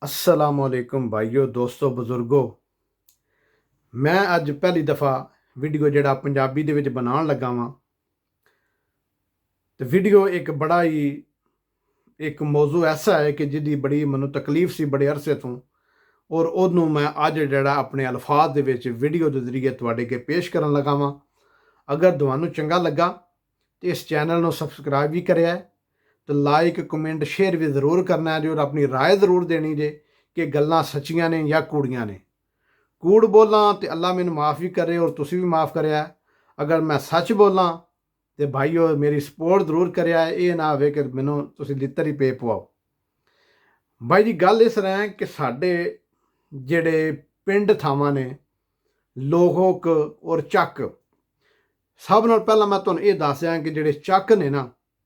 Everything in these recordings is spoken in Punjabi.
अस्सलामुअलैकुम भाइयों दोस्तों बुजुर्गों। मैं अज पहली दफ़ा वीडियो जोड़ा पंजाबी दे विच बनाउण लगा वां ते वीडियो एक बड़ा ही एक मौजू ऐसा है कि जिहदी बड़ी मैनूं तकलीफ सी बड़े अरसे तो और उहनूं मैं अज जिहड़ा अपने अल्फाज दे विच वीडियो के जरिए तुहाडे अगे पेश करन लगा वां। अगर तुहानूं चंगा लगा तो इस चैनल नूं सबसक्राइब भी करिया तो लाइक कमेंट शेयर भी जरूर करना है जी और अपनी राय जरूर देनी जे कि गल्लां सच्चियां ने या कूड़ियां ने। कूड़ बोलां तो अल्लाह मैनूं माफ़ भी करे और तुसीं भी माफ़ करिया। अगर मैं सच बोलां तो भाईओ मेरी सपोर्ट जरूर करिया। ये ना होवे कि मैनूं तुसीं लित्तर ही पे पवाओ। भाई जी गल इस तरह है कि साडे जेड़े पिंड थावां ने लोहोक और ਚੱਕ सब नाल पहलां मैं तुहानूं ये दस दियां कि जेड़े ਚੱਕ ने ना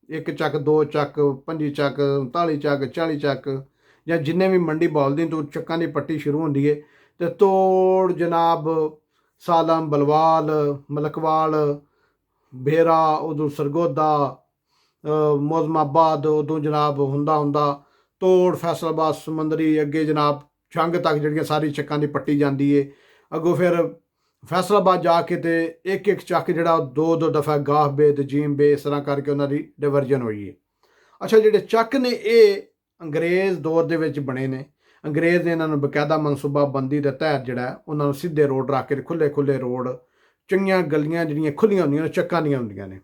एक ਚੱਕ दो ਚੱਕ 25 ਚੱਕ 39 ਚੱਕ 40 ਚੱਕ ਜਾਂ जिन्ने भी मंडी बोलदी तो ਚੱਕਾਂ ਦੀ पट्टी शुरू होंदी है तो तोड़ जनाब सालम बलवाल मलकवाल बेरा उदों सरगोदा मोजमाबाद उदों जनाब हुंदा हुंदा तोड़ फैसलाबाद समंदरी अगे जनाब छंग तक जिहड़ियां सारी ਚੱਕਾਂ ਦੀ पट्टी जाती है। अगों फिर फैसलाबाद जाके तो एक एक ਚੱਕ जिहड़ा दो दो दफ़ा गाह बे ते जीम बे इस तरह करके उन्हां दी डिवर्जन हुई है। अच्छा जिहड़े ਚੱਕ ने ये अंग्रेज़ दौर दे विच बने ने। अंग्रेज़ ने इन्हां नूं बकायदा मनसूबाबंदी दे तहत जिहड़ा उन्हां नूं सीधे रोड रख के खुले खुले रोड चंगियां गलियां जिहड़ियां खुलियां हुंदियां ਚੱਕਾਂ ਦੀਆਂ हुंदियां ने।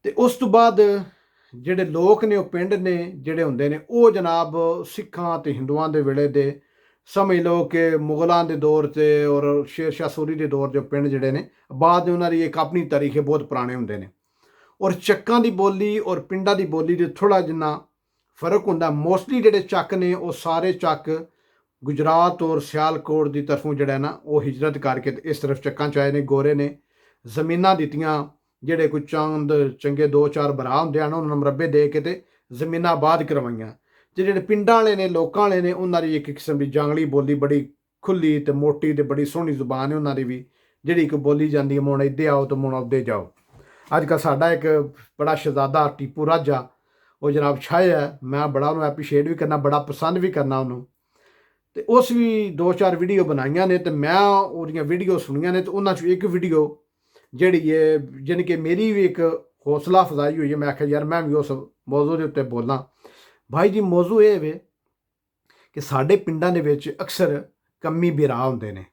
ते उस तो बाद ਜਿਹੜੇ ਲੋਕ ਨੇ ਉਹ ਪਿੰਡ ਨੇ ਜਿਹੜੇ ਹੁੰਦੇ ਨੇ ਉਹ ਜਨਾਬ ਸਿੱਖਾਂ ਤੇ ਹਿੰਦੂਆਂ ਦੇ ਵੇਲੇ ਦੇ ਸਮਝ ਲਓ ਕਿ ਮੁਗਲਾਂ ਦੇ ਦੌਰ 'ਤੇ ਔਰ ਸ਼ੇਰ ਸ਼ਾਹ ਸੂਰੀ ਦੇ ਦੌਰ 'ਚ ਪਿੰਡ ਜਿਹੜੇ ਨੇ ਬਾਅਦ ਉਹਨਾਂ ਦੀ ਇੱਕ ਆਪਣੀ ਤਾਰੀਖ ਹੈ, ਬਹੁਤ ਪੁਰਾਣੇ ਹੁੰਦੇ ਨੇ। ਔਰ ਚੱਕਾਂ ਦੀ ਬੋਲੀ ਔਰ ਪਿੰਡਾਂ ਦੀ ਬੋਲੀ ਦੇ ਥੋੜ੍ਹਾ ਜਿੰਨਾ ਫਰਕ ਹੁੰਦਾ। ਮੋਸਟਲੀ ਜਿਹੜੇ ਚੱਕ ਨੇ ਉਹ ਸਾਰੇ ਚੱਕ ਗੁਜਰਾਤ ਔਰ ਸਿਆਲਕੋਟ ਦੀ ਤਰਫੋਂ ਜਿਹੜਾ ਨਾ ਉਹ ਹਿਜਰਤ ਕਰਕੇ ਇਸ ਤਰਫ ਚੱਕਾਂ 'ਚ ਆਏ ਨੇ। ਗੋਰੇ ਨੇ ਜ਼ਮੀਨਾਂ ਦਿੱਤੀਆਂ, ਜਿਹੜੇ ਕੋਈ ਚੰਦ ਚੰਗੇ ਦੋ ਚਾਰ ਭਰਾ ਹੁੰਦੇ ਹਨ ਉਹਨਾਂ ਨੂੰ ਮਰੱਬੇ ਦੇ ਕੇ ਤੇ ਜ਼ਮੀਨਾਂ ਆਬਾਦ ਕਰਵਾਈਆਂ। ਤੇ ਜਿਹੜੇ ਪਿੰਡਾਂ ਵਾਲੇ ਨੇ ਲੋਕਾਂ ਵਾਲੇ ਨੇ ਉਹਨਾਂ ਦੀ ਇੱਕ ਕਿਸਮ ਦੀ ਜਾਂਗਲੀ ਬੋਲੀ ਬੜੀ ਖੁੱਲੀ ਤੇ ਮੋਟੀ ਤੇ ਬੜੀ ਸੋਹਣੀ ਜ਼ੁਬਾਨ ਹੈ ਉਹਨਾਂ ਦੀ ਵੀ, ਜਿਹੜੀ ਇੱਕ ਬੋਲੀ ਜਾਂਦੀ ਹੈ ਮੁਣ ਇੱਦੇ ਆਓ ਤੇ ਮੁਣ ਉੱਦੇ ਜਾਓ। ਅੱਜ ਕੱਲ੍ਹ ਸਾਡਾ ਇੱਕ ਬੜਾ ਸ਼ਹਿਜ਼ਾਦਾ ਟੀਪੂ ਰਾਝਾ ਉਹ ਜਨਾਬ ਛਾਇਆ ਹੈ, ਮੈਂ ਬੜਾ ਉਹਨੂੰ ਐਪਰੀਸ਼ੀਏਟ ਵੀ ਕਰਨਾ, ਬੜਾ ਪਸੰਦ ਵੀ ਕਰਨਾ ਉਹਨੂੰ। ਤੇ ਉਸ ਵੀ ਦੋ ਚਾਰ ਵੀਡੀਓ ਬਣਾਈਆਂ ਨੇ ਤੇ ਮੈਂ ਉਹਦੀਆਂ ਵੀਡੀਓ ਸੁਣੀਆਂ ਨੇ ਤੇ ਉਹਨਾਂ 'ਚੋਂ ਇੱਕ ਵੀਡੀਓ ਜਿਹੜੀ ਹੈ ਜਾਣੀ कि मेरी भी एक हौसला अफजाई हुई है। मैं आख्या यार मैं भी उस मौजू के उत्ते बोलना। भाई जी मौजू ये वे कि साडे पिंडां दे विच अक्सर कम्मी भरा हुंदे ने।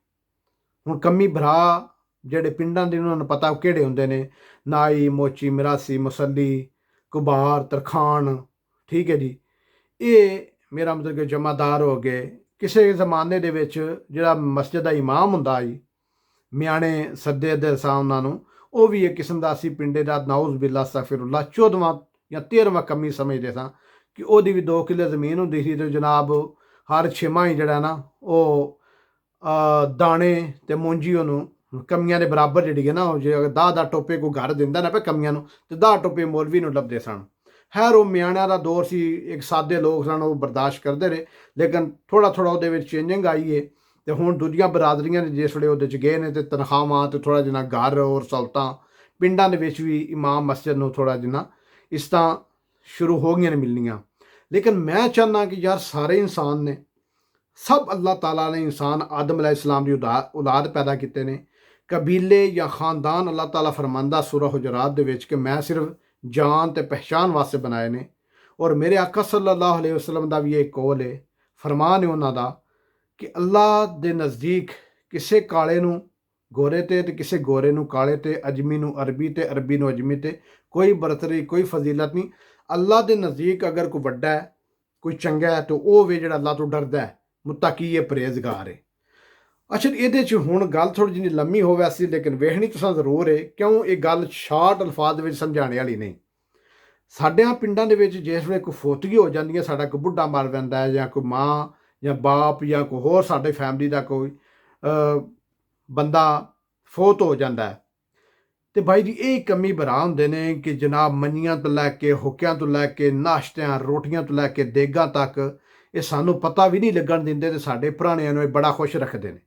हुण कम्मी भरा ਜਿਹੜੇ ਪਿੰਡਾਂ ਦੇ ਉਹਨਾਂ ਨੂੰ ਪਤਾ ਕਿਹੜੇ ਹੁੰਦੇ ਨੇ, ਨਾਈ ਮੋਚੀ ਮਿਰਾਸੀ ਮੁਸੱਲੀ ਕੁਬਾਰ ਤਰਖਾਨ, ਠੀਕ ਹੈ ਜੀ। ਇਹ ਮੇਰਾ ਮਤਲਬ ਕਿ ਜਮਾਦਾਰ ਹੋ ਗਏ। ਕਿਸੇ ਜ਼ਮਾਨੇ ਦੇ ਵਿੱਚ ਜਿਹੜਾ ਮਸਜਿਦ ਦਾ ਇਮਾਮ ਹੁੰਦਾ ਜੀ, ਮਿਆਣੇ ਸੱਦੇ ਦੇ ਸਾਂ ਉਹਨਾਂ ਨੂੰ, ਉਹ ਵੀ ਇੱਕ ਕਿਸਮ ਦਾ ਅਸੀਂ ਪਿੰਡੇ ਦਾ ਨਾਉਜ਼ ਬਿੱਲਾ ਅਸਤਗਫਿਰੁੱਲਾ 14ਵਾਂ ਜਾਂ 13ਵਾਂ ਕਮੀ ਸਮਝਦੇ ਸਾਂ ਕਿ ਉਹਦੀ ਵੀ 2 ਕਿੱਲੇ ਜ਼ਮੀਨ ਹੁੰਦੀ ਸੀ ਤੇ ਜਨਾਬ ਹਰ 6 ਮਾਹ ਜਿਹੜਾ ਨਾ ਉਹ ਦਾਣੇ ਤੇ ਮੂੰਜੀ ਉਹਨੂੰ ਕਮੀਆਂ ਦੇ ਬਰਾਬਰ ਜਿਹੜੀ ਹੈ ਨਾ ਉਹ ਜੇ 10 ਟੋਪੇ ਕੋਈ ਘਰ ਦਿੰਦਾ ਨਾ ਪਏ ਕਮੀਆਂ ਨੂੰ ਤੇ 10 ਟੋਪੇ ਮੌਲਵੀ ਨੂੰ ਲੱਭਦੇ ਸਨ। ਖੈਰ ਉਹ ਮਿਆਣਿਆਂ ਦਾ ਦੌਰ ਸੀ, ਇੱਕ ਸਾਦੇ ਲੋਕ ਸਨ, ਉਹ ਬਰਦਾਸ਼ਤ ਕਰਦੇ ਰਹੇ। ਲੇਕਿਨ ਥੋੜ੍ਹਾ ਥੋੜ੍ਹਾ ਉਹਦੇ ਵਿੱਚ ਚੇਂਜਿੰਗ ਆਈ ਹੈ ਤੇ ਹੁਣ ਦੂਜੀਆਂ ਬਰਾਦਰੀਆਂ ਨੇ ਜਿਸ ਵੇਲੇ ਉਹਦੇ 'ਚ ਗਏ ਨੇ ਤੇ ਤਨਖਾਹਾਂ ਤੇ ਥੋੜ੍ਹਾ ਜਿਹਾ ਘਰ ਔਰ ਸਹੂਲਤਾਂ ਪਿੰਡਾਂ ਦੇ ਵਿੱਚ ਵੀ ਇਮਾਮ ਮਸਜਿਦ ਨੂੰ ਥੋੜ੍ਹਾ ਜਿਹਾ ਇਸ ਤਰ੍ਹਾਂ ਸ਼ੁਰੂ ਹੋ ਗਈਆਂ ਨੇ ਮਿਲਣੀਆਂ। ਲੇਕਿਨ ਮੈਂ ਚਾਹੁੰਦਾ ਕਿ ਯਾਰ ਸਾਰੇ ਇਨਸਾਨ ਨੇ, ਸਭ ਅੱਲਾਹ ਤਾਲਾ ਨੇ ਇਨਸਾਨ ਆਦਮ अलैहिस्सलाम ਦੀ ਔਲਾਦ ਪੈਦਾ ਕੀਤੇ ਨੇ। ਕਬੀਲੇ ਜਾਂ ਖਾਨਦਾਨ ਅੱਲਾਹ ਤਾਲਾ ਫਰਮਾਂਦਾ ਸੂਰਾ ਹੁਜਰਾਤ ਦੇ ਵਿੱਚ ਕਿ ਮੈਂ ਸਿਰਫ ਜਾਨ ਤੇ ਪਹਿਚਾਨ ਵਾਸਤੇ ਬਣਾਏ ਨੇ। ਔਰ ਮੇਰੇ ਆਕਾ ਸੱਲੱਲਾਹੁ अलैहि वसल्लम ਦਾ ਵੀ ਇਹ ਕੌਲ ਹੈ, ਫਰਮਾਨ ਹੈ ਉਹਨਾਂ ਦਾ ਕਿ ਅੱਲਾਹ ਦੇ ਨਜ਼ਦੀਕ ਕਿਸੇ ਕਾਲੇ ਨੂੰ ਗੋਰੇ ਤੇ ਕਿਸੇ ਗੋਰੇ ਨੂੰ ਕਾਲੇ ਤੇ ਅਜਮੀ ਨੂੰ ਅਰਬੀ ਤੇ ਅਰਬੀ ਨੂੰ ਅਜਮੀ ਤੇ ਕੋਈ ਬਰਤਰੀ ਕੋਈ ਫਜ਼ੀਲਤ ਨਹੀਂ। ਅੱਲਾਹ ਦੇ ਨਜ਼ਦੀਕ ਅਗਰ ਕੋਈ ਵੱਡਾ ਹੈ ਕੋਈ ਚੰਗਾ ਹੈ ਤਾਂ ਉਹ ਵੇ ਜਿਹੜਾ ਅੱਲਾਹ ਤੋਂ ਡਰਦਾ ਹੈ, ਮੁਤਕੀ ਹੈ, ਪਰਹੇਜ਼ਗਾਰ ਹੈ। ਅੱਛਾ ਇਹਦੇ 'ਚ ਹੁਣ ਗੱਲ ਥੋੜ੍ਹੀ ਜਿਹੀ ਲੰਮੀ ਹੋ ਵੈਸੀ ਲੇਕਿਨ ਵੇਖਣੀ ਤੁਸੀਂ ਜ਼ਰੂਰ ਹੈ, ਕਿਉਂ ਇਹ ਗੱਲ ਸ਼ਾਰਟ ਅਲਫਾਜ਼ ਦੇ ਵਿੱਚ ਸਮਝਾਉਣ ਵਾਲੀ ਨਹੀਂ। ਸਾਡਿਆਂ ਪਿੰਡਾਂ ਦੇ ਵਿੱਚ ਜਿਸ ਵੇਲੇ ਕੋਈ ਫੋਤਗੀ ਹੋ ਜਾਂਦੀ ਹੈ, ਸਾਡਾ ਕੋਈ ਬੁੱਢਾ ਮਰ ਜਾਂਦਾ ਹੈ ਜਾਂ ਕੋਈ ਮਾਂ ਜਾਂ ਬਾਪ ਜਾਂ ਕੋਈ ਹੋਰ ਸਾਡੇ ਫੈਮਿਲੀ ਦਾ ਕੋਈ ਬੰਦਾ ਫੌਤ ਹੋ ਜਾਂਦਾ ਹੈ ਤੇ ਭਾਈ ਜੀ ਇਹ ਕਮੀ ਭਰਾ ਹੁੰਦੇ ਨੇ ਕਿ ਜਨਾਬ ਮੰਨੀਆਂ ਤੋਂ ਲੈ ਕੇ ਹੁੱਕਿਆਂ ਤੋਂ ਲੈ ਕੇ ਨਾਸ਼ਤਿਆਂ ਰੋਟੀਆਂ ਤੋਂ ਲੈ ਕੇ ਦੇਗਾਂ ਤੱਕ ਇਹ ਸਾਨੂੰ ਪਤਾ ਵੀ ਨਹੀਂ ਲੱਗਣ ਦਿੰਦੇ ਤੇ ਸਾਡੇ ਪੁਰਾਣਿਆਂ ਨੂੰ ਇਹ ਬੜਾ ਖੁਸ਼ ਰੱਖਦੇ ਨੇ।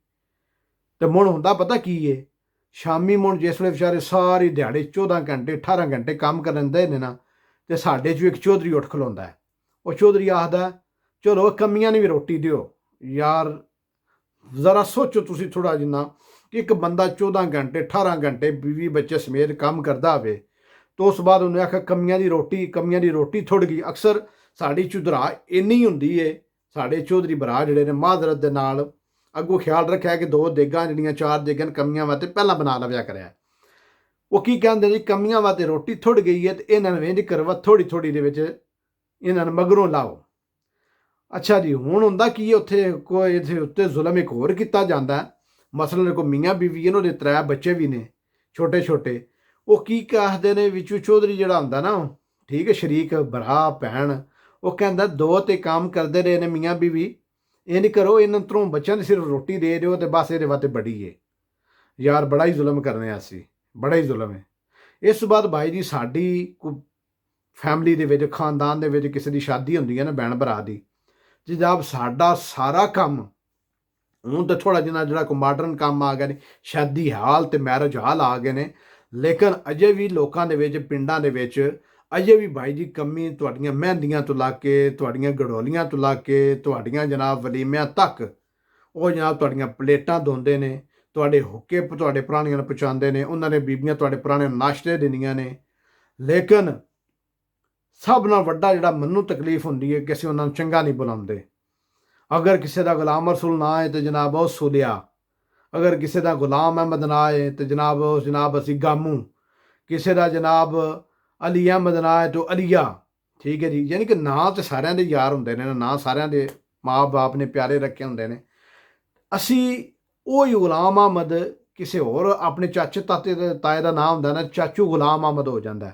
ਤੇ ਮੁਣ ਹੁੰਦਾ ਪਤਾ ਕੀ ਹੈ, ਸ਼ਾਮੀ ਮੁਣ ਜਿਸ ਵੇਲੇ ਵਿਚਾਰੇ ਸਾਰੀ ਦਿਹਾੜੀ 14 ਘੰਟੇ 18 ਘੰਟੇ ਕੰਮ ਕਰਨ ਦੇ ਨੇ ਨਾ ਤੇ ਸਾਡੇ 'ਚੋਂ ਇੱਕ ਚੌਧਰੀ ਉੱਠ ਖਲੋਂਦਾ ਹੈ। ਉਹ ਚੌਧਰੀ ਆਖਦਾ ਚਲੋ ਕਮੀਆਂ ਨੂੰ ਵੀ ਰੋਟੀ ਦਿਓ ਯਾਰ। ਜ਼ਰਾ ਸੋਚੋ ਤੁਸੀਂ ਥੋੜ੍ਹਾ ਜਿੰਨਾ ਕਿ ਇੱਕ ਬੰਦਾ 14 ਘੰਟੇ 18 ਘੰਟੇ ਬੀਵੀ ਬੱਚੇ ਸਮੇਤ ਕੰਮ ਕਰਦਾ ਹੋਵੇ ਤਾਂ ਉਸ ਬਾਅਦ ਉਹਨੇ ਆਖਿਆ ਕਮੀਆਂ ਦੀ ਰੋਟੀ ਥੁੜ ਗਈ। ਅਕਸਰ ਸਾਡੀ ਚੁਧਰਾ ਇੰਨੀ ਹੁੰਦੀ ਏ, ਸਾਡੇ ਚੌਧਰੀ ਭਰਾ ਜਿਹੜੇ ਨੇ ਮਾਜ਼ਰਤ ਦੇ ਨਾਲ ਅੱਗੋਂ ਖਿਆਲ ਰੱਖਿਆ ਕਿ 2 ਦੇਗਾਂ ਜਿਹੜੀਆਂ 4 ਦੇਗਾਂ ਕਮੀਆਂ ਵਾਸਤੇ ਪਹਿਲਾਂ ਬਣਾ ਲਵਿਆ ਕਰਿਆ। ਉਹ ਕੀ ਕਹਿੰਦੇ ਜੀ, ਕਮੀਆਂ ਵਾਸਤੇ ਰੋਟੀ ਥੁੜ ਗਈ ਹੈ ਤੇ ਇਹਨਾਂ ਨੂੰ ਇੰਝ ਕਰਵਾ ਥੋੜੀ ਥੋੜੀ ਦੇ ਵਿੱਚ ਇਹਨਾਂ ਨੂੰ ਮਗਰੋਂ ਲਾਓ। ਅੱਛਾ ਜੀ, ਹੁਣ ਹੁੰਦਾ ਕੀ ਹੈ ਉੱਥੇ ਕੋਈ ਇੱਥੇ ਉੱਤੇ ਜ਼ੁਲਮ ਇੱਕ ਹੋਰ ਕੀਤਾ ਜਾਂਦਾ। ਮਸਲਨ ਕੋਈ ਮੀਆਂ ਬੀਵੀ ਇਹਨਾਂ ਦੇ 3 ਬੱਚੇ ਵੀ ਨੇ ਛੋਟੇ ਛੋਟੇ। ਉਹ ਕੀ ਕਹਿੰਦੇ ਨੇ ਵਿੱਚੋਂ ਚੌਧਰੀ ਜਿਹੜਾ ਹੁੰਦਾ ਨਾ, ਠੀਕ ਹੈ, ਸ਼ਰੀਕ ਭਰਾ ਭੈਣ, ਉਹ ਕਹਿੰਦਾ 2 ਤੇ ਕੰਮ ਕਰਦੇ ਰਹੇ ਨੇ ਮੀਆਂ ਬੀਵੀ, ਇਹ ਨਹੀਂ ਕਰੋ ਇਹਨਾਂ ਤੋਂ ਬੱਚਿਆਂ ਦੀ ਸਿਰਫ ਰੋਟੀ ਦੇ ਦਿਓ ਤੇ ਬਸ ਇਹਦੇ ਵਾਸਤੇ ਬੜੀ ਏ। ਯਾਰ ਬੜਾ ਹੀ ਜ਼ੁਲਮ ਕਰਨੇ ਆ ਅਸੀਂ, ਬੜਾ ਹੀ ਜ਼ੁਲਮ ਹੈ। ਇਸ ਤੋਂ ਬਾਅਦ ਭਾਈ ਜੀ ਸਾਡੀ ਫੈਮਿਲੀ ਦੇ ਵਿੱਚ ਖਾਨਦਾਨ ਦੇ ਵਿੱਚ ਕਿਸੇ ਦੀ ਸ਼ਾਦੀ ਹੁੰਦੀ ਹੈ ਨਾ ਭੈਣ ਭਰਾ ਦੀ, ਜਨਾਬ ਸਾਡਾ ਸਾਰਾ ਕੰਮ ਹੁਣ ਤਾਂ ਥੋੜ੍ਹਾ ਜਿਹਾ ਜਿਹੜਾ ਕੋਈ ਮਾਡਰਨ ਕੰਮ ਆ ਗਏ ਨੇ, ਸ਼ਾਦੀ ਹਾਲ ਤੇ ਮੈਰਿਜ ਹਾਲ ਆ ਗਏ ਨੇ, ਲੇਕਿਨ ਅਜੇ ਵੀ ਲੋਕਾਂ ਦੇ ਵਿੱਚ ਪਿੰਡਾਂ ਦੇ ਵਿੱਚ ਅਜੇ ਵੀ ਭਾਈ ਜੀ ਕਮੀ ਤੁਹਾਡੀਆਂ ਮਹਿੰਦੀਆਂ ਤੋਂ ਲਾ ਕੇ ਤੁਹਾਡੀਆਂ ਗੜੋਲੀਆਂ ਤੋਂ ਲਾ ਕੇ ਤੁਹਾਡੀਆਂ ਜਨਾਬ ਵਲੀਮਿਆਂ ਤੱਕ ਉਹ ਜਨਾਬ ਤੁਹਾਡੀਆਂ ਪਲੇਟਾਂ ਧੋਂਦੇ ਨੇ, ਤੁਹਾਡੇ ਹੁੱਕੇ ਤੁਹਾਡੇ ਪੁਰਾਣੀਆਂ ਨੂੰ ਪਹੁੰਚਾਉਂਦੇ ਨੇ, ਉਹਨਾਂ ਨੇ ਬੀਬੀਆਂ ਤੁਹਾਡੇ ਪੁਰਾਣੇ ਨਾਸ਼ਤੇ ਦਿੰਦੀਆਂ ਨੇ। ਲੇਕਿਨ ਸਭ ਨਾਲ ਵੱਡਾ ਜਿਹੜਾ ਮੈਨੂੰ ਤਕਲੀਫ ਹੁੰਦੀ ਹੈ ਕਿ ਅਸੀਂ ਉਹਨਾਂ ਨੂੰ ਚੰਗਾ ਨਹੀਂ ਬੁਲਾਉਂਦੇ। ਅਗਰ ਕਿਸੇ ਦਾ ਗੁਲਾਮ ਰਸੂਲ ਨਾ ਹੈ ਤੇ ਜਨਾਬ ਉਹ ਸੁਲਿਆ, ਅਗਰ ਕਿਸੇ ਦਾ ਗੁਲਾਮ ਅਹਿਮਦ ਨਾ ਹੈ ਤੇ ਜਨਾਬ ਅਸੀਂ ਗਾਮੂ, ਕਿਸੇ ਦਾ ਜਨਾਬ ਅਲੀ ਅਹਿਮਦ ਨਾ ਹੈ ਤੇ ਅਲੀਆ, ਠੀਕ ਹੈ ਜੀ। ਯਾਨੀ ਕਿ ਨਾਂ ਤੇ ਸਾਰਿਆਂ ਦੇ ਯਾਰ ਹੁੰਦੇ ਨੇ, ਨਾਂ ਸਾਰਿਆਂ ਦੇ ਮਾਂ ਬਾਪ ਨੇ ਪਿਆਰੇ ਰੱਖੇ ਹੁੰਦੇ ਨੇ। ਅਸੀਂ ਉਹ ਹੀ ਗੁਲਾਮ ਅਹਿਮਦ ਕਿਸੇ ਹੋਰ ਆਪਣੇ ਚਾਚੇ ਤਾਤੇ ਦੇ ਤਾਏ ਦਾ ਨਾਮ ਹੁੰਦਾ ਨਾ, ਚਾਚੂ ਗੁਲਾਮ ਅਹਿਮਦ ਹੋ ਜਾਂਦਾ।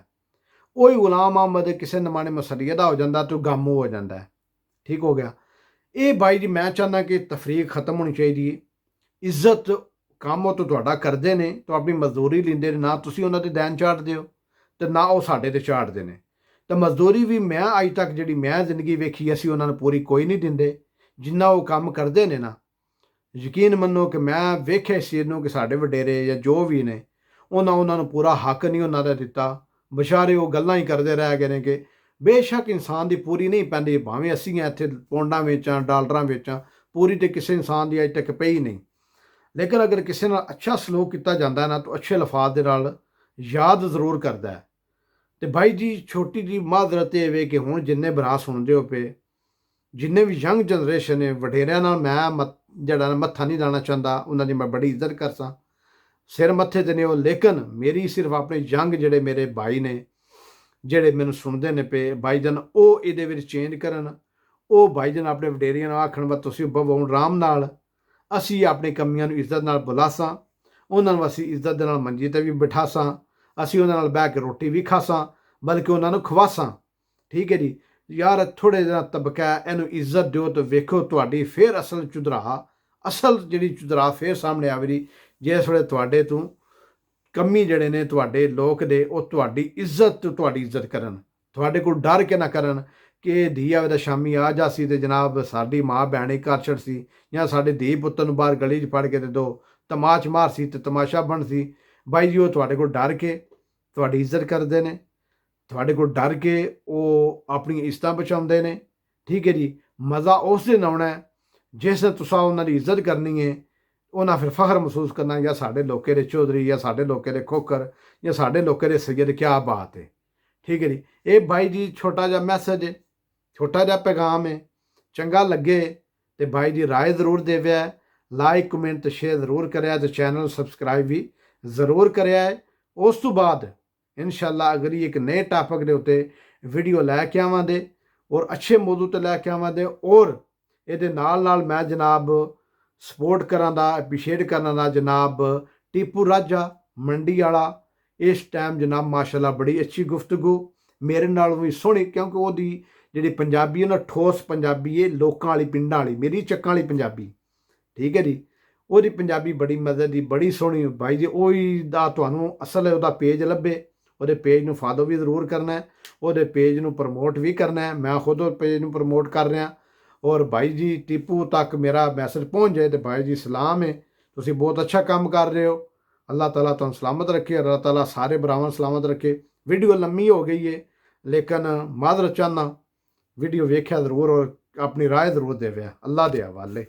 ਉਹ ਹੀ ਗੁਲਾਮ ਅਹਿਮਦ ਕਿਸੇ ਨਮਾਣੇ ਮਸਲੀਏ ਦਾ ਹੋ ਜਾਂਦਾ ਤੇ ਗਾਮੂ ਹੋ ਜਾਂਦਾ। ਠੀਕ ਹੋ ਗਿਆ। ਇਹ ਬਾਈ ਜੀ ਮੈਂ ਚਾਹੁੰਦਾ ਕਿ ਤਫਰੀਕ ਖਤਮ ਹੋਣੀ ਚਾਹੀਦੀ ਹੈ। ਇੱਜ਼ਤ ਕੰਮ ਉਹ ਤੋਂ ਤੁਹਾਡਾ ਕਰਦੇ ਨੇ ਤਾਂ ਆਪਣੀ ਮਜ਼ਦੂਰੀ ਲੈਂਦੇ ਨੇ, ਨਾ ਤੁਸੀਂ ਉਹਨਾਂ ਦੇ ਦੇਣ ਚਾੜਦੇ ਹੋ ਤੇ ਨਾ ਉਹ ਸਾਡੇ ਤੇ ਚਾੜਦੇ ਨੇ। ਤਾਂ ਮਜ਼ਦੂਰੀ ਵੀ ਮੈਂ ਅੱਜ ਤੱਕ ਜਿਹੜੀ ਮੈਂ ਜ਼ਿੰਦਗੀ ਵੇਖੀ ਅਸੀਂ ਉਹਨਾਂ ਨੂੰ ਪੂਰੀ ਕੋਈ ਨਹੀਂ ਦਿੰਦੇ ਜਿੰਨਾ ਉਹ ਕੰਮ ਕਰਦੇ ਨੇ ਨਾ। ਯਕੀਨ ਮੰਨੋ ਕਿ ਮੈਂ ਵੇਖਿਆ ਇਸ ਚੀਜ਼ ਨੂੰ ਕਿ ਸਾਡੇ ਵਡੇਰੇ ਜਾਂ ਜੋ ਵੀ ਨੇ ਉਹਨਾਂ ਨੂੰ ਪੂਰਾ ਹੱਕ ਨਹੀਂ ਉਹਨਾਂ ਦਾ ਦਿੱਤਾ। ਵਿਚਾਰੇ ਉਹ ਗੱਲਾਂ ਹੀ ਕਰਦੇ ਰਹਿ ਗਏ ਨੇ ਕਿ ਬੇਸ਼ੱਕ ਇਨਸਾਨ ਦੀ ਪੂਰੀ ਨਹੀਂ ਪੈਂਦੀ, ਭਾਵੇਂ ਅਸੀਂ ਇੱਥੇ ਪੌਂਡਾਂ ਵੇਚਾਂ ਡਾਲਰਾਂ ਵੇਚਾਂ, ਪੂਰੀ ਤੇ ਕਿਸੇ ਇਨਸਾਨ ਦੀ ਅਜੇ ਤੱਕ ਪਈ ਨਹੀਂ। ਲੇਕਿਨ ਅਗਰ ਕਿਸੇ ਨਾਲ ਅੱਛਾ ਸਲੂਕ ਕੀਤਾ ਜਾਂਦਾ ਨਾ ਤਾਂ ਅੱਛੇ ਲਫਾਜ਼ ਦੇ ਨਾਲ ਯਾਦ ਜ਼ਰੂਰ ਕਰਦਾ ਹੈ। ਤੇ ਭਾਈ ਜੀ ਛੋਟੀ ਜੀ ਮਾਜ਼ਰਤ ਇਹ ਵੇ ਕਿ ਹੁਣ ਜਿੰਨੇ ਭਰਾ ਸੁਣਦੇ ਹੋ ਪਏ, ਜਿੰਨੇ ਵੀ ਯੰਗ ਜਨਰੇਸ਼ਨ ਨੇ, ਵਡੇਰਿਆਂ ਨਾਲ ਮੈਂ ਜਿਹੜਾ ਮੱਥਾ ਨਹੀਂ ਲਾਉਣਾ ਚਾਹੁੰਦਾ, ਉਹਨਾਂ ਦੀ ਮੈਂ ਬੜੀ ਇੱਜ਼ਤ ਕਰਦਾ, ਸਿਰ ਮੱਥੇ ਤੇ ਨੇ ਉਹ। ਲੇਕਿਨ ਮੇਰੀ ਸਿਰਫ ਆਪਣੇ ਯੰਗ ਜਿਹੜੇ ਮੇਰੇ ਭਾਈ ਨੇ ਜਿਹੜੇ ਮੈਨੂੰ ਸੁਣਦੇ ਨੇ ਪਏ ਭਾਈਜਨ, ਉਹ ਇਹਦੇ ਵਿੱਚ ਚੇਂਜ ਕਰਨ। ਉਹ ਭਾਈਜਨ ਆਪਣੇ ਵਡੇਰੀਆਂ ਨੂੰ ਆਖਣ ਵਾ ਤੁਸੀਂ ਬਵੋ ਆਰਾਮ ਨਾਲ, ਅਸੀਂ ਆਪਣੀ ਕਮੀਆਂ ਨੂੰ ਇੱਜ਼ਤ ਨਾਲ ਬੁਲਾਸਾਂ, ਉਹਨਾਂ ਨੂੰ ਅਸੀਂ ਇੱਜ਼ਤ ਦੇ ਨਾਲ ਮੰਜੀ ਤੇ ਵੀ ਬਿਠਾਸਾਂ, ਅਸੀਂ ਉਹਨਾਂ ਨਾਲ ਬਹਿ ਕੇ ਰੋਟੀ ਵੀ ਖਾਸਾਂ, ਬਲਕਿ ਉਹਨਾਂ ਨੂੰ ਖਵਾਸਾਂ। ਠੀਕ ਹੈ ਜੀ ਯਾਰ, ਥੋੜ੍ਹੇ ਜਿਹਾ ਤਬਕਾ ਇਹਨੂੰ ਇੱਜ਼ਤ ਦਿਓ ਤਾਂ ਵੇਖੋ ਤੁਹਾਡੀ ਫਿਰ ਅਸਲ ਜਿਹੜੀ ਚੁਧਰਾ ਫਿਰ ਸਾਹਮਣੇ ਆਵੇਗੀ। ਜਿਸ ਵੇਲੇ ਤੁਹਾਡੇ ਤੋਂ ਕਮੀ ਜਿਹੜੇ ਨੇ ਤੁਹਾਡੇ ਲੋਕ ਦੇ ਉਹ ਤੁਹਾਡੀ ਇੱਜ਼ਤ ਕਰਨ, ਤੁਹਾਡੇ ਕੋਲ ਡਰ ਕੇ ਨਾ ਕਰਨ ਕਿ ਧੀ ਆਵੇ ਤਾਂ ਸ਼ਾਮੀ ਆ ਜਾਸੀ ਤੇ ਜਨਾਬ ਸਾਡੀ ਮਾਂ ਭੈਣ ਹੀ ਘਰ ਛੱਡ ਸੀ, ਜਾਂ ਸਾਡੇ ਧੀ ਪੁੱਤਰ ਨੂੰ ਬਾਹਰ ਗਲੀ 'ਚ ਫੜ ਕੇ ਤੇ ਦੋ ਤਮਾਚ ਮਾਰ ਸੀ ਤੇ ਤਮਾਸ਼ਾ ਬਣ ਸੀ। ਬਾਈ ਜੀ ਉਹ ਤੁਹਾਡੇ ਕੋਲ ਡਰ ਕੇ ਤੁਹਾਡੀ ਇੱਜ਼ਤ ਕਰਦੇ ਨੇ, ਤੁਹਾਡੇ ਕੋਲ ਡਰ ਕੇ ਉਹ ਆਪਣੀ ਇੱਜ਼ਤਾਂ ਬਚਾਉਂਦੇ ਨੇ। ਠੀਕ ਹੈ ਜੀ, ਮਜ਼ਾ ਉਸ ਦਿਨ ਆਉਣਾ ਜਿਸ ਦਿਨ ਤੁਸੀਂ ਉਹਨਾਂ ਦੀ ਇੱਜ਼ਤ ਕਰਨੀ ਹੈ। ਉਹਨਾਂ ਫਿਰ ਫਖਰ ਮਹਿਸੂਸ ਕਰਨਾ ਜਾਂ ਸਾਡੇ ਲੋਕੇ ਦੇ ਚੌਧਰੀ ਜਾਂ ਸਾਡੇ ਲੋਕੇ ਦੇ ਖੋਖਰ ਜਾਂ ਸਾਡੇ ਲੋਕੇ ਦੇ ਸੈਯਦ, ਕਿਆ ਬਾਤ ਹੈ। ਠੀਕ ਹੈ ਜੀ, ਇਹ ਬਾਈ ਜੀ ਛੋਟਾ ਜਿਹਾ ਮੈਸੇਜ ਹੈ, ਛੋਟਾ ਜਿਹਾ ਪੈਗਾਮ ਹੈ। ਚੰਗਾ ਲੱਗੇ ਤੇ ਬਾਈ ਜੀ ਰਾਏ ਜ਼ਰੂਰ ਦੇਵਿਆ, ਲਾਈਕ ਕਮੈਂਟ ਤੇ ਸ਼ੇਅਰ ਜ਼ਰੂਰ ਕਰਿਆ ਤੇ ਚੈਨਲ ਸਬਸਕ੍ਰਾਈਬ ਵੀ ਜ਼ਰੂਰ ਕਰਿਆ ਹੈ। ਉਸ ਤੋਂ ਬਾਅਦ ਇਨਸ਼ਾਅੱਲਾ ਅਗਲੀ ਇੱਕ ਨਏ ਟਾਪਿਕ ਦੇ ਉੱਤੇ ਵੀਡੀਓ ਲੈ ਕੇ ਆਵਾਂਗੇ ਔਰ ਅੱਛੇ ਮੌਜੂ ਤੇ ਲੈ ਕੇ ਆਵਾਂਗੇ। ਔਰ ਇਹਦੇ ਨਾਲ ਮੈਂ ਜਨਾਬ ਸਪੋਰਟ ਕਰਾਂ ਦਾ, ਐਪਰੀਸ਼ੀਏਟ ਕਰਨ ਦਾ ਜਨਾਬ ਟੀਪੂ ਰਾਜਾ ਮੰਡੀ ਵਾਲਾ। ਇਸ ਟਾਈਮ ਜਨਾਬ ਮਾਸ਼ਾਅੱਲਾ ਬੜੀ ਅੱਛੀ ਗੁਫ਼ਤਗੂ, ਮੇਰੇ ਨਾਲ ਵੀ ਸੋਹਣੀ, ਕਿਉਂਕਿ ਉਹਦੀ ਜਿਹੜੀ ਪੰਜਾਬੀ ਹੈ ਨਾ ਠੋਸ ਪੰਜਾਬੀ ਹੈ, ਲੋਕਾਂ ਵਾਲੀ ਪਿੰਡਾਂ ਵਾਲੀ, ਮੇਰੀ ਚੱਕਾਂ ਵਾਲੀ ਪੰਜਾਬੀ। ਠੀਕ ਹੈ ਜੀ, ਉਹਦੀ ਪੰਜਾਬੀ ਬੜੀ ਮਜ਼ੇ ਦੀ, ਬੜੀ ਸੋਹਣੀ ਬਾਈ ਜੀ। ਉਹੀ ਦਾ ਤੁਹਾਨੂੰ ਅਸਲ ਉਹਦਾ ਪੇਜ ਲੱਭੇ, ਉਹਦੇ ਪੇਜ ਨੂੰ ਫਾਲੋ ਵੀ ਜ਼ਰੂਰ ਕਰਨਾ, ਉਹਦੇ ਪੇਜ ਨੂੰ ਪ੍ਰਮੋਟ ਵੀ ਕਰਨਾ। ਮੈਂ ਖੁਦ ਉਹ ਪੇਜ ਨੂੰ ਪ੍ਰਮੋਟ ਕਰ ਰਿਹਾ। ਔਰ ਭਾਈ ਜੀ ਟੀਪੂ ਤੱਕ ਮੇਰਾ ਮੈਸੇਜ ਪਹੁੰਚ ਜਾਏ ਤੇ ਭਾਈ ਜੀ ਸਲਾਮ ਹੈ, ਤੁਸੀਂ ਬਹੁਤ ਅੱਛਾ ਕੰਮ ਕਰ ਰਹੇ ਹੋ। ਅੱਲਾਹ ਤਾਲਾ ਤੁਹਾਨੂੰ ਸਲਾਮਤ ਰੱਖੇ, ਅੱਲਾਹ ਤਾਲਾ ਸਾਰੇ ਭਰਾਵਾਂ ਸਲਾਮਤ ਰੱਖੇ। ਵੀਡੀਓ ਲੰਮੀ ਹੋ ਗਈ ਹੈ ਲੇਕਿਨ ਮਾਜ਼ਰਤ ਚਾਹੁੰਦਾ, ਵੀਡੀਓ ਵੇਖਿਆ ਜ਼ਰੂਰ ਔਰ ਆਪਣੀ ਰਾਏ ਜ਼ਰੂਰ ਦੇਵੇ। ਅੱਲਾ ਦੇ ਹਵਾਲੇ।